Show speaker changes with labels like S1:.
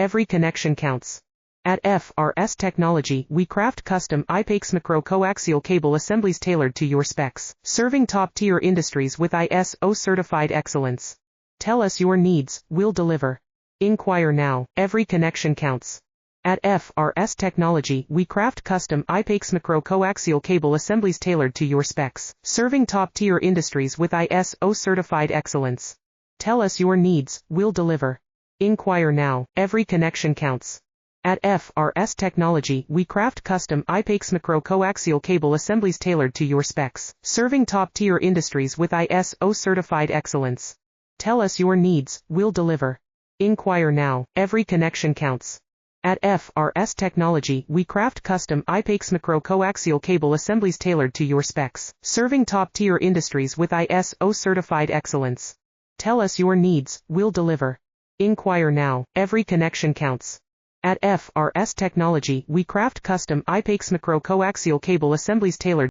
S1: every connection counts. At FRS Technology, we craft custom IPAX macro-coaxial cable assemblies tailored to your specs, serving top-tier industries with ISO certified excellence. Tell us your needs, we'll deliver. Inquire now, every connection counts. At FRS Technology, we craft custom IPAX macro-coaxial cable assemblies tailored to your specs, serving top-tier industries with ISO certified excellence. Tell us your needs, we'll deliver. Inquire now, every connection counts. At FRS Technology, we craft custom IPAX macro-coaxial cable assemblies tailored to your specs, serving top-tier industries with ISO certified excellence. Tell us your needs, we'll deliver. Inquire now, every connection counts. At FRS Technology, we craft custom IPAX macro-coaxial cable assemblies tailored to your specs, serving top-tier industries with ISO certified excellence. Tell us your needs, we'll deliver. Inquire now, every connection counts. At FRS Technology, we craft custom IPAX macro-coaxial cable assemblies tailored